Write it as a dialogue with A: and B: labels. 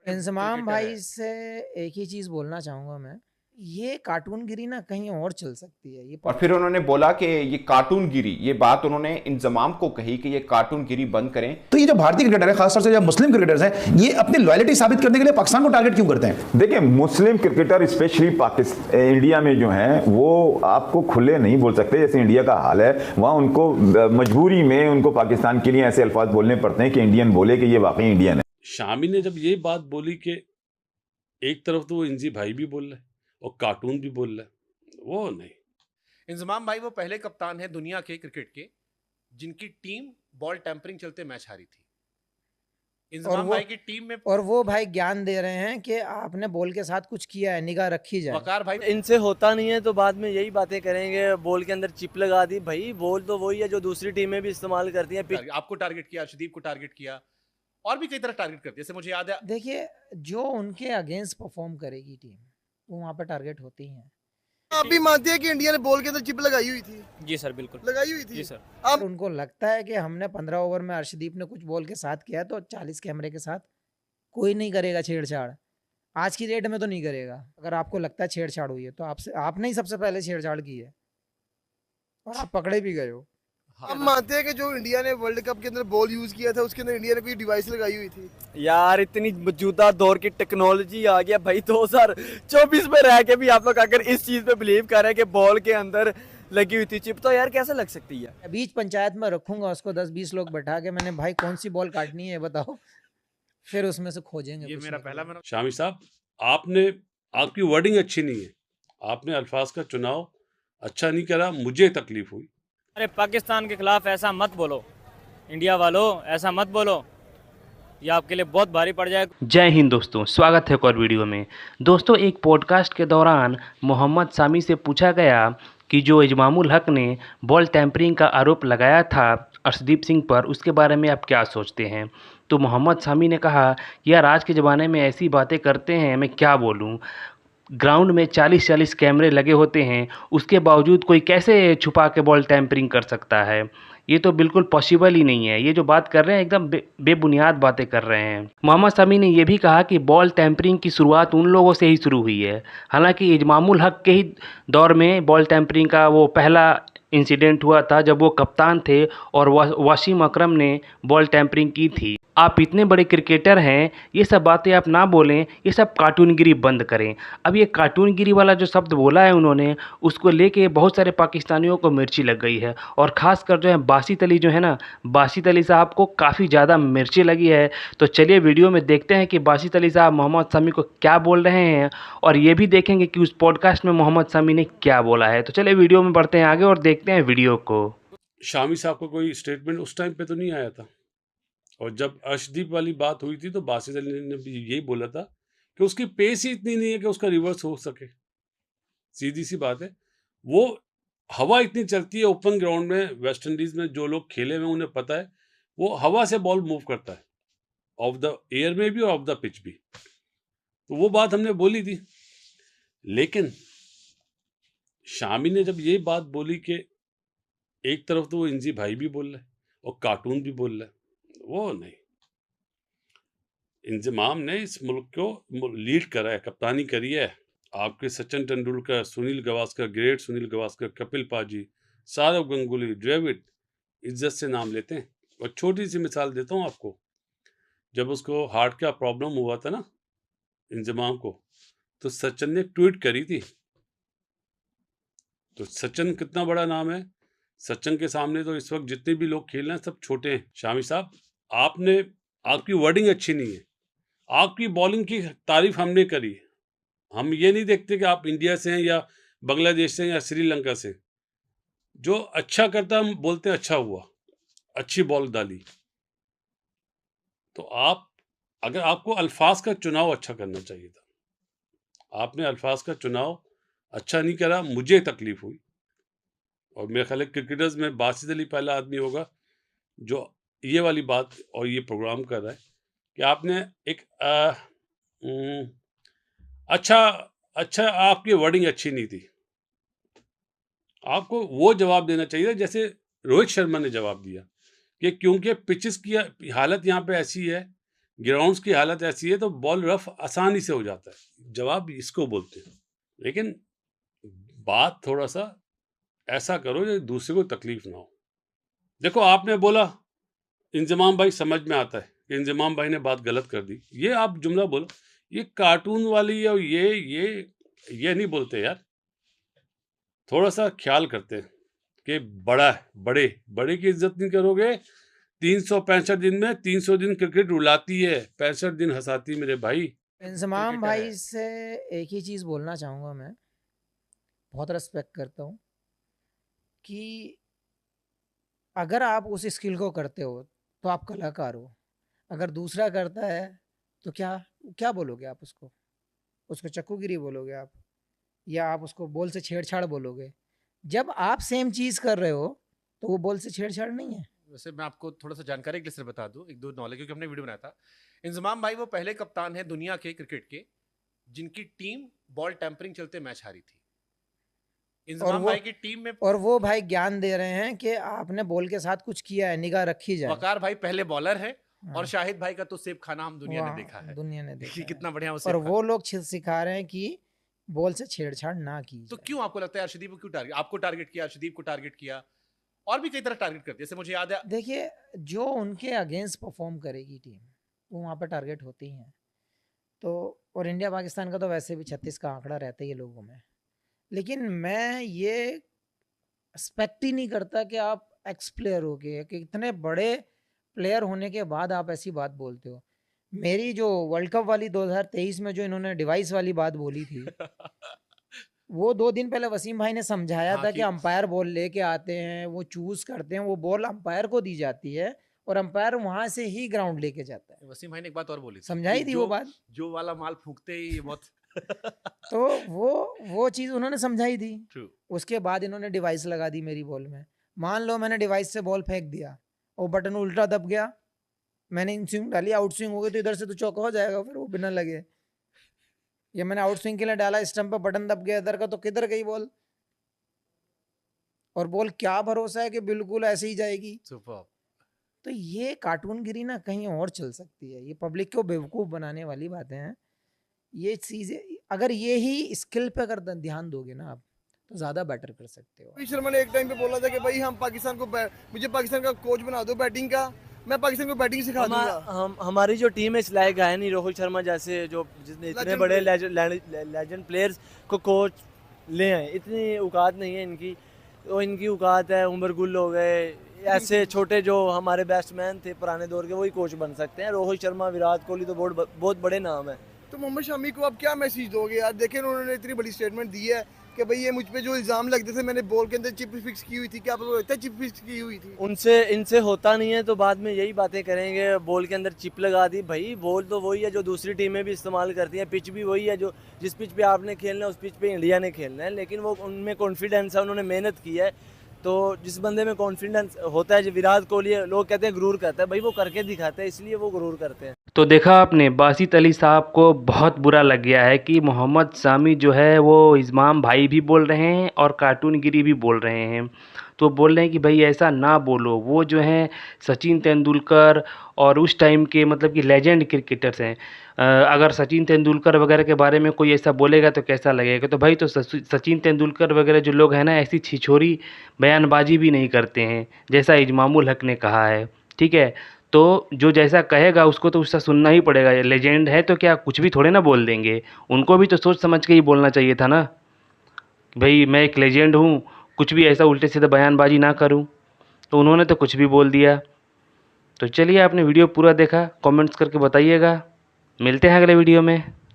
A: Inzamam
B: cricketer है।
A: भाई से एक ही चीज़ बोलना चाहूँगा मैं, ये कार्टूनगिरी ना कहीं और चल सकती है। ये
C: और फिर उन्होंने बोला कि ये कार्टूनगिरी, ये बात उन्होंने इंजमाम को कही कि ये कार्टूनगिरी बंद करें।
D: तो ये जो भारतीय क्रिकेटर है, खासतौर से जो मुस्लिम क्रिकेटर्स हैं, ये अपनी लॉयल्टी साबित करने के लिए पाकिस्तान को टारगेट क्यों करते हैं?
E: देखिए, मुस्लिम क्रिकेटर स्पेशली पाकिस्तान इंडिया में जो हैं वो आपको खुले नहीं बोल सकते। जैसे इंडिया का हाल है, वहाँ उनको मजबूरी में उनको पाकिस्तान के लिए ऐसे अल्फाज बोलने पड़ते हैं कि इंडियन बोले कि ये वाकई इंडियन है।
B: शामी ने जब ये बात बोली कि एक तरफ तो वो इंजी भाई भी बोल रहे हैं और कार्टून भी बोल रहे हैं, वो नहीं।
F: इंजमाम भाई वो पहले कप्तान है दुनिया के क्रिकेट के जिनकी टीम बॉल टेम्परिंग चलते मैच हारी थी। इंजमाम भाई की टीम में
A: और वो भाई ज्ञान दे रहे हैं कि आपने बॉल के साथ कुछ किया है, निगाह रखी जाए।
F: वकार भाई
G: इनसे होता नहीं है तो बाद में यही बातें करेंगे, बॉल के अंदर चिप लगा दी। भाई बॉल तो वही है जो दूसरी टीमें भी इस्तेमाल करती हैं।
F: आपको टारगेट किया, अर्शदीप को टारगेट किया और भी कई तरह टारगेट करती है। जैसे मुझे याद है,
A: देखिए जो उनके अगेंस्ट परफॉर्म करेगी टीम, वो वहाँ पर टारगेट होती हैं।
H: आप भी मानते हैं कि इंडिया ने बॉल के अंदर चिप लगाई हुई थी?
G: जी सर, बिल्कुल
H: लगाई हुई थी।
G: जी सर।
A: अब उनको लगता है कि हमने 15 ओवर में अर्शदीप ने कुछ बॉल के साथ किया तो 40 कैमरे के साथ कोई नहीं करेगा छेड़छाड़। आज की डेट में तो नहीं करेगा। अगर आपको लगता है छेड़छाड़ हुई है तो आपने ही सबसे पहले छेड़छाड़ की है और आप पकड़े भी गए हो।
H: हम मानते हैं कि जो इंडिया ने वर्ल्ड कप के अंदर बॉल यूज किया था उसके अंदर इंडिया ने कोई डिवाइस लगाई हुई थी?
G: यार इतनी मौजूदा दौर की टेक्नोलॉजी आ गया भाई, 2024 में रह के भी आप लोग अगर इस चीज पे बिलीव कर रहे हैं कि बॉल के अंदर लगी हुई थी चिप, तो यार कैसे लग सकती है?
A: बीच पंचायत में रखूंगा उसको 10-20 लोग बैठा के, मैंने भाई कौन सी बॉल काटनी है बताओ, फिर उसमें से खोजेंगे।
F: ये मेरा पहला
B: शामी साहब, आपने आपकी वर्डिंग अच्छी नहीं है, आपने अल्फाज का चुनाव अच्छा नहीं करा, मुझे तकलीफ हुई।
I: अरे पाकिस्तान के खिलाफ ऐसा मत बोलो, इंडिया वालों ऐसा मत बोलो, ये आपके लिए बहुत भारी पड़ जाएगा।
J: जय हिंद दोस्तों, स्वागत है एक और वीडियो में। दोस्तों, एक पॉडकास्ट के दौरान मोहम्मद सामी से पूछा गया कि जो इजमामुल हक ने बॉल टैंपरिंग का आरोप लगाया था अर्शदीप सिंह पर, उसके बारे में आप क्या सोचते हैं। तो मोहम्मद सामी ने कहा, यार आज के ज़माने में ऐसी बातें करते हैं, मैं क्या बोलूँ। ग्राउंड में 40-40 कैमरे लगे होते हैं, उसके बावजूद कोई कैसे छुपा के बॉल टैंपरिंग कर सकता है। ये तो बिल्कुल पॉसिबल ही नहीं है। ये जो बात कर रहे हैं एकदम बेबुनियाद बातें कर रहे हैं। मोहम्मद सामी ने यह भी कहा कि बॉल टैंपरिंग की शुरुआत उन लोगों से ही शुरू हुई है। हालांकि इजमामुल हक के ही दौर में बॉल टैंपरिंग का वो पहला इंसिडेंट हुआ था जब वो कप्तान थे और वसीम अकरम ने बॉल टैंपरिंग की थी। आप इतने बड़े क्रिकेटर हैं, ये सब बातें आप ना बोलें, ये सब कार्टूनगिरी बंद करें। अब ये कार्टूनगिरी वाला जो शब्द बोला है उन्होंने, उसको लेके बहुत सारे पाकिस्तानियों को मिर्ची लग गई है। और ख़ासकर जो है बासित अली जो है ना, बासित अली साहब को काफ़ी ज़्यादा मिर्ची लगी है। तो चलिए वीडियो में देखते हैं कि बासित अली साहब मोहम्मद सामी को क्या बोल रहे हैं और ये भी देखेंगे कि उस पॉडकास्ट में मोहम्मद सामी ने क्या बोला है। तो चलिए वीडियो में बढ़ते हैं आगे और देखते हैं वीडियो को।
B: शामी साहब का कोई स्टेटमेंट उस टाइम पे तो नहीं आया था, और जब अर्शदीप वाली बात हुई थी तो बासित अली ने भी यही बोला था कि उसकी पेस ही इतनी नहीं है कि उसका रिवर्स हो सके। सीधी सी बात है, वो हवा इतनी चलती है ओपन ग्राउंड में। वेस्ट इंडीज में जो लोग खेले हुए उन्हें पता है, वो हवा से बॉल मूव करता है, ऑफ द एयर में भी और ऑफ द पिच भी। तो वो बात हमने बोली थी। लेकिन शामी ने जब ये बात बोली कि एक तरफ तो वो इंजी भाई भी बोल रहे हैं और कार्टून भी बोल रहे हैं, वो नहीं। इंजमाम ने इस मुल्क को लीड करा है, कप्तानी करी है। आपके सचिन तेंदुलकर, सुनील गावस्कर, ग्रेट सुनील गावस्कर, कपिल पाजी, सौरव गंगुली, द्रविड़ इज्जत से नाम लेते हैं। और छोटी सी मिसाल देता हूँ आपको, जब उसको हार्ट का प्रॉब्लम हुआ था ना इंजमाम को, तो सचिन ने ट्वीट करी थी। तो सचिन कितना बड़ा नाम है, सचिन के सामने तो इस वक्त जितने भी लोग खेल रहे हैं सब छोटे हैं। शामी साहब, आपकी वर्डिंग अच्छी नहीं है। आपकी बॉलिंग की तारीफ हमने करी। हम ये नहीं देखते कि आप इंडिया से हैं या बांग्लादेश से हैं या श्रीलंका से। जो अच्छा करता हम बोलते हैं अच्छा हुआ, अच्छी बॉल डाली। तो अगर आपको अल्फाज का चुनाव अच्छा करना चाहिए था, आपने अल्फाज का चुनाव अच्छा नहीं करा, मुझे तकलीफ हुई। और मेरे ख्याल है क्रिकेटर्स में बासित अली पहला आदमी होगा जो ये वाली बात और ये प्रोग्राम कर रहा है कि आपने एक अच्छा आपकी वर्डिंग अच्छी नहीं थी। आपको वो जवाब देना चाहिए जैसे रोहित शर्मा ने जवाब दिया कि क्योंकि पिचेस की हालत यहाँ पे ऐसी है ग्राउंड्स की हालत ऐसी है तो बॉल रफ आसानी से हो जाता है, जवाब इसको बोलते हैं। लेकिन बात थोड़ा सा ऐसा करो जो दूसरे को तकलीफ ना हो। देखो आपने बोला इंजमाम भाई समझ में आता है कि इंजमाम भाई ने बात गलत कर दी, ये आप जुमला बोलो, ये कार्टून वाली और ये नहीं बोलते यार। थोड़ा सा ख्याल करते हैं कि बड़ा है, बड़े की इज्जत नहीं करोगे। 365 दिन में 300 दिन क्रिकेट रुलाती है, 65 दिन हंसाती मेरे भाई।
A: इंजमाम
F: क्रिकेटर
A: भाई
F: है।
A: से एक ही चीज़ बोलना चाहूँगा मैं, बहुत रिस्पेक्ट करता हूँ कि अगर आप उस स्किल को करते हो तो आप कलाकार हो। अगर दूसरा करता है तो क्या बोलोगे आप उसको चक्कूगिरी बोलोगे आप, या आप उसको बॉल से छेड़छाड़ बोलोगे। जब आप सेम चीज़ कर रहे हो तो वो बॉल से छेड़छाड़ नहीं है।
F: वैसे मैं आपको थोड़ा सा जानकारी के लिए सिर्फ बता दूं, एक दो नॉलेज, क्योंकि हमने वीडियो बनाया था। इंजमाम भाई वो पहले कप्तान है दुनिया के क्रिकेट के जिनकी टीम बॉल टेम्परिंग चलते मैच हारी थी। इंजमाम भाई की टीम में
A: और वो भाई ज्ञान दे रहे हैं कि आपने बॉल के साथ कुछ किया है, निगाह रखी जाए।
F: वकार भाई पहले बॉलर है
A: हाँ।
F: और शाहिद भाई का तो सेब खाना हम दुनिया ने देखा है।
A: दुनिया ने देखा
F: कि
A: है।
F: कितना बढ़िया
A: और वो लोग सिखा रहे हैं कि बॉल से छेड़छाड़ ना की
F: तो
A: जाए।
F: क्यों आपको लगता है अर्शदीप को क्यों टारगेट, आपको टारगेट किया, अर्शदीप को टारगेट किया, और भी कई तरह टारगेट करती है। जैसे मुझे याद है,
A: देखिए जो उनके अगेंस्ट परफॉर्म करेगी टीम वो वहाँ पर टारगेट होती ही हैं। तो और इंडिया पाकिस्तान का तो वैसे भी 36 का आंकड़ा रहता ही है लोगों में। लेकिन मैं ये एक्सपेक्ट ही नहीं करता कि आप एक्स प्लेयर हो गए, कि इतने बड़े प्लेयर होने के बाद आप ऐसी बात बोलते हो। मेरी जो वर्ल्ड कप वाली 2023 में जो इन्होंने डिवाइस वाली बात बोली थी वो 2 दिन पहले वसीम भाई ने समझाया
F: हाँ,
A: था
F: कि
A: कि अंपायर बॉल लेके आते हैं, वो चूज करते हैं, वो बॉल अंपायर को दी जाती है और अंपायर वहां से ही ग्राउंड लेके जाता है।
F: वसीम भाई ने एक बात और बोली थी,
A: समझाई
F: कि
A: थी वो बात।
F: जो वाला माल फूंकते ही ये बहुत
A: तो वो चीज़ उन्होंने समझाई थी।
F: True.
A: उसके बाद इन्होंने डिवाइस लगा दी मेरी बॉल में। मान लो मैंने डिवाइस से बॉल फेंक दिया और बटन उल्टा दब गया, मैंने इन स्विंग डाली, आउट स्विंग हो गई, तो इधर से तो चौका हो जाएगा फिर वो बिना लगे। या मैंने आउट स्विंग के लिए डाला, स्टंप पे बटन दब गया इधर का, तो किधर गई बॉल? और बॉल क्या भरोसा है कि बिल्कुल ऐसे ही जाएगी?
F: सुपर।
A: तो ये कार्टूनगिरी ना कहीं और चल सकती है। ये पब्लिक को बेवकूफ़ बनाने वाली बातें हैं। ये चीज़ें अगर ये ही स्किल पे अगर ध्यान दोगे ना आप तो ज़्यादा बेटर कर सकते हो।
H: रोहित शर्मा ने एक टाइम पे बोला था कि भाई हम पाकिस्तान को मुझे पाकिस्तान का कोच बना दो बैटिंग का, मैं पाकिस्तान को बैटिंग सिखा दूंगा।
G: हमारी जो टीम है इस लायक है नहीं रोहित शर्मा जैसे जो जितने इतने बड़े लेजेंड प्लेयर्स को कोच ले आए, इतनी औकात नहीं है इनकी। तो इनकी औकात है उमर गुल हो गए, ऐसे छोटे जो हमारे बैट्समैन थे पुराने दौर के, वही कोच बन सकते हैं। रोहित शर्मा, विराट कोहली तो बहुत बड़े नाम है।
H: तो मोहम्मद शमी को आप क्या मैसेज दोगे यार? देखें उन्होंने इतनी बड़ी स्टेटमेंट दी है कि भाई ये मुझ पे जो इल्जाम लगते थे, मैंने बॉल के अंदर चिप फिक्स की हुई थी, क्या आपको लगता है चिप फिक्स की हुई थी?
G: इनसे होता नहीं है तो बाद में यही बातें करेंगे, बॉल के अंदर चिप लगा दी। भाई बॉल तो वही है जो दूसरी टीमें भी इस्तेमाल करती हैं, पिच भी वही है जो जिस पिच पे आपने खेलना है उस पिच पे इंडिया ने खेलना है। लेकिन वो उनमें कॉन्फिडेंस है, उन्होंने मेहनत की है। तो जिस बंदे में कॉन्फिडेंस होता है, जो विराट कोहली है, लोग कहते हैं गुरूर करता है, भाई वो करके दिखाते हैं इसलिए वो गुरूर करते हैं।
J: तो देखा आपने, बासित अली साहब को बहुत बुरा लग गया है कि मोहम्मद सामी जो है वो इमाम भाई भी बोल रहे हैं और कार्टूनगिरी भी बोल रहे हैं। तो बोल रहे हैं कि भाई ऐसा ना बोलो। वो जो हैं सचिन तेंदुलकर और उस टाइम के मतलब कि लेजेंड क्रिकेटर्स हैं। अगर सचिन तेंदुलकर वगैरह के बारे में कोई ऐसा बोलेगा तो कैसा लगेगा? तो भाई तो सचिन तेंदुलकर वगैरह जो लोग हैं ना, ऐसी छिछोरी बयानबाजी भी नहीं करते हैं जैसा इजमामुल हक ने कहा है। ठीक है, तो जो जैसा कहेगा उसको तो उसका सुनना ही पड़ेगा। ये लेजेंड है तो क्या कुछ भी थोड़े ना बोल देंगे। उनको भी तो सोच समझ के ही बोलना चाहिए था ना, भाई मैं एक लेजेंड हूँ, कुछ भी ऐसा उल्टे सीधे बयानबाजी ना करूँ। तो उन्होंने तो कुछ भी बोल दिया। तो चलिए, आपने वीडियो पूरा देखा, कमेंट्स करके बताइएगा। मिलते हैं अगले वीडियो में।